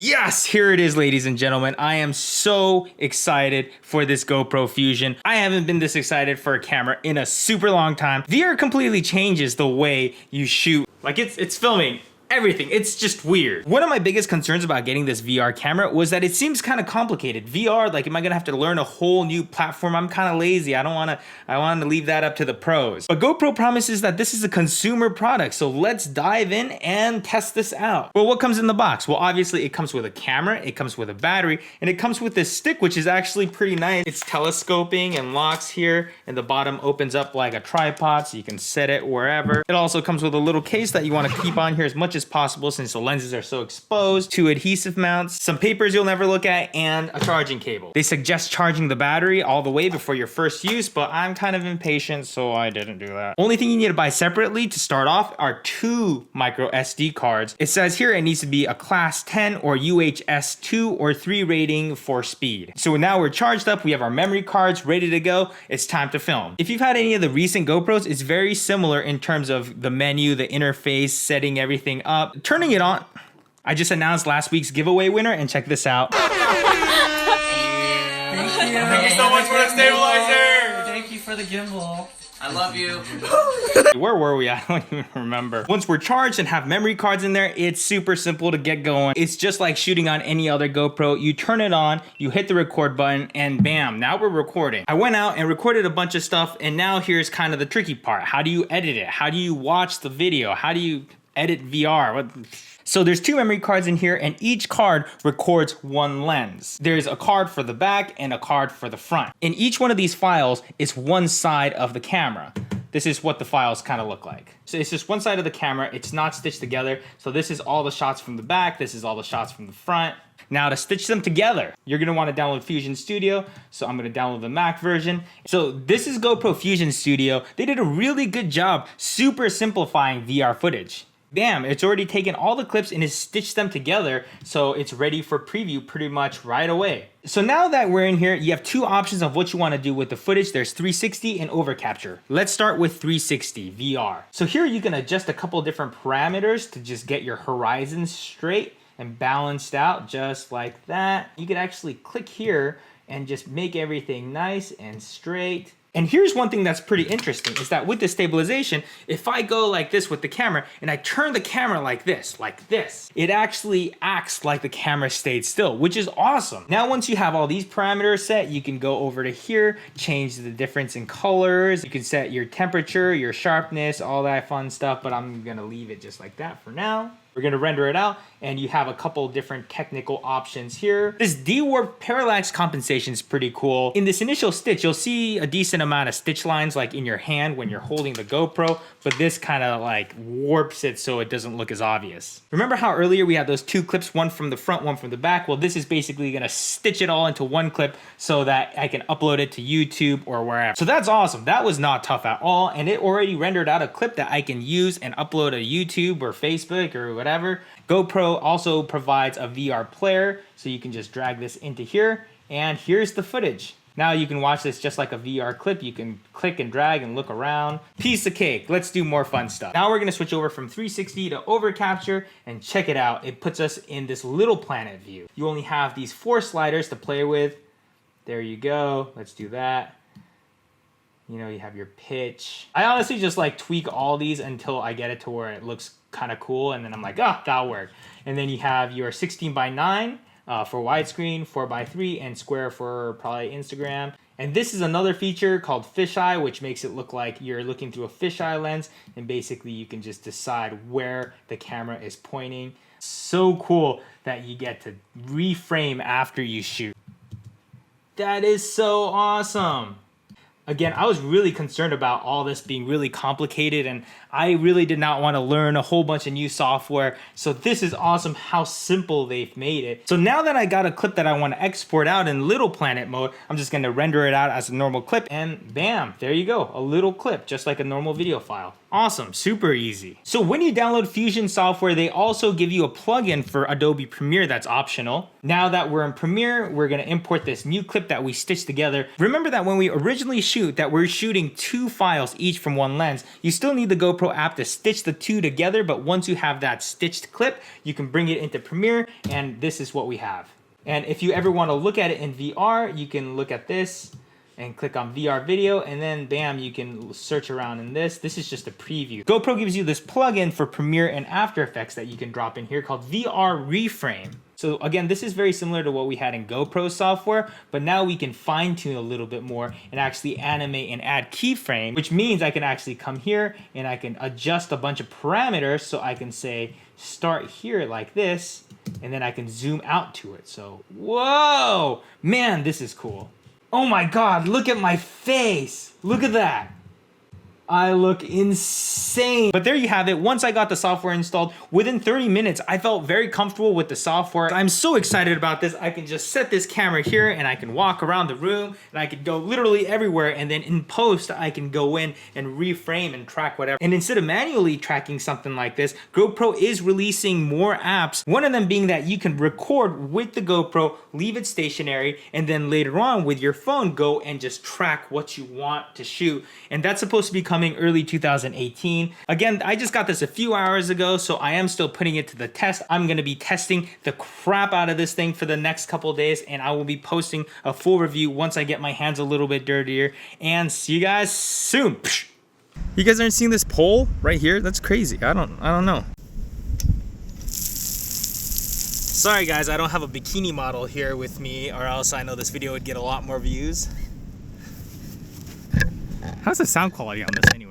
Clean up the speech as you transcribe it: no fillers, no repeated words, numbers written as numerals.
Yes, here it is, ladies and gentlemen. I am so excited for this GoPro Fusion. I haven't been this excited for a camera in a super long time. VR completely changes the way you shoot. Like it's filming everything. It's just weird. One of my biggest concerns about getting this VR camera was that it seems kind of complicated. VR, like, am I gonna have to learn a whole new platform? I'm kind of lazy. I want to leave that up to the pros. But GoPro promises that this is a consumer product, so let's dive in and test this out. Well, what comes in the box? Well, obviously it comes with a camera, it comes with a battery, and it comes with this stick, which is actually pretty nice. It's telescoping and locks here, and the bottom opens up like a tripod, so you can set it wherever. It also comes with a little case that you want to keep on here as much as possible since the lenses are so exposed, 2 adhesive mounts, some papers you'll never look at, and a charging cable. They suggest charging the battery all the way before your first use, but I'm kind of impatient, so I didn't do that. Only thing you need to buy separately to start off are 2 micro SD cards. It says here it needs to be a class 10 or UHS 2 or 3 rating for speed. So now we're charged up, we have our memory cards ready to go, it's time to film. If you've had any of the recent GoPros, it's very similar in terms of the menu, the interface, setting everything up. Turning it on, I just announced last week's giveaway winner, and check this out. Thank you so much for the stabilizer. Thank you for the gimbal. I love you. Where were we? I don't even remember. Once we're charged and have memory cards in there, it's super simple to get going. It's just like shooting on any other GoPro. You turn it on, you hit the record button, and bam, now we're recording. I went out and recorded a bunch of stuff, and now here's kind of the tricky part. How do you edit it? How do you watch the video? How do you edit VR? So there's 2 memory cards in here, and each card records 1 lens. There's a card for the back and a card for the front. In each one of these files is one side of the camera. This is what the files kind of look like. So it's just one side of the camera, it's not stitched together. So this is all the shots from the back, this is all the shots from the front. Now to stitch them together, you're gonna wanna download Fusion Studio, so I'm gonna download the Mac version. So this is GoPro Fusion Studio. They did a really good job super simplifying VR footage. Bam, it's already taken all the clips and has stitched them together, so it's ready for preview pretty much right away. So now that we're in here, you have 2 options of what you want to do with the footage. There's 360 and over capture. Let's start with 360 VR. So here you can adjust a couple different parameters to just get your horizons straight and balanced out just like that. You can actually click here and just make everything nice and straight. And here's one thing that's pretty interesting is that with the stabilization, if I go like this with the camera and I turn the camera like this, it actually acts like the camera stayed still, which is awesome. Now, once you have all these parameters set, you can go over to here, change the difference in colors. You can set your temperature, your sharpness, all that fun stuff, but I'm gonna leave it just like that for now. We're gonna render it out, and you have a couple different technical options here. This dewarp parallax compensation is pretty cool. In this initial stitch, you'll see a decent amount of stitch lines like in your hand when you're holding the GoPro, but this kind of like warps it so it doesn't look as obvious. Remember how earlier we had those 2 clips, one from the front, one from the back? Well, this is basically gonna stitch it all into one clip so that I can upload it to YouTube or wherever. So that's awesome. That was not tough at all, and it already rendered out a clip that I can use and upload to YouTube or Facebook or whatever. GoPro also provides a VR player, so you can just drag this into here, and here's the footage. Now you can watch this just like a VR clip. You can click and drag and look around. Piece of cake. Let's do more fun stuff. Now we're gonna switch over from 360 to over capture, and check it out. It puts us in this little planet view. You only have these 4 sliders to play with. There you go. Let's do that. You know, you have your pitch. I honestly just like tweak all these until I get it to where it looks kind of cool, and then I'm like, oh, that'll work. And then you have your 16:9 for widescreen, 4:3, and square for probably Instagram. And this is another feature called fisheye, which makes it look like you're looking through a fisheye lens, and basically you can just decide where the camera is pointing. So cool that you get to reframe after you shoot. That is so awesome. Again, I was really concerned about all this being really complicated, and I really did not want to learn a whole bunch of new software. So this is awesome how simple they've made it. So now that I got a clip that I want to export out in Little Planet mode, I'm just going to render it out as a normal clip, and bam, there you go. A little clip, just like a normal video file. Awesome, super easy. So when you download Fusion software, they also give you a plugin for Adobe Premiere that's optional. Now that we're in Premiere, we're going to import this new clip that we stitched together. Remember that when we originally shoot that we're shooting 2 files each from one lens. You still need the GoPro app to stitch the 2 together, but once you have that stitched clip, you can bring it into Premiere, and this is what we have. And if you ever want to look at it in VR, you can look at this and click on VR video, and then bam, you can search around in this. This is just a preview. GoPro gives you this plugin for Premiere and After Effects that you can drop in here called VR Reframe. So again, this is very similar to what we had in GoPro software, but now we can fine tune a little bit more and actually animate and add keyframe, which means I can actually come here and I can adjust a bunch of parameters. So I can say, start here like this, and then I can zoom out to it. So, whoa, man, this is cool. Oh my God, look at my face. Look at that. I look insane. But there you have it. Once I got the software installed, within 30 minutes, I felt very comfortable with the software. I'm so excited about this. I can just set this camera here and I can walk around the room and I can go literally everywhere. And then in post, I can go in and reframe and track whatever. And instead of manually tracking something like this, GoPro is releasing more apps. One of them being that you can record with the GoPro, leave it stationary, and then later on with your phone, go and just track what you want to shoot. And that's supposed to be coming early 2018. Again, I just got this a few hours ago, so I am still putting it to the test. I'm gonna be testing the crap out of this thing for the next couple days, and I will be posting a full review once I get my hands a little bit dirtier. And see you guys soon. You guys aren't seeing this pole right here? That's crazy. I don't know. Sorry guys, I don't have a bikini model here with me, or else I know this video would get a lot more views. How's the sound quality on this anyway?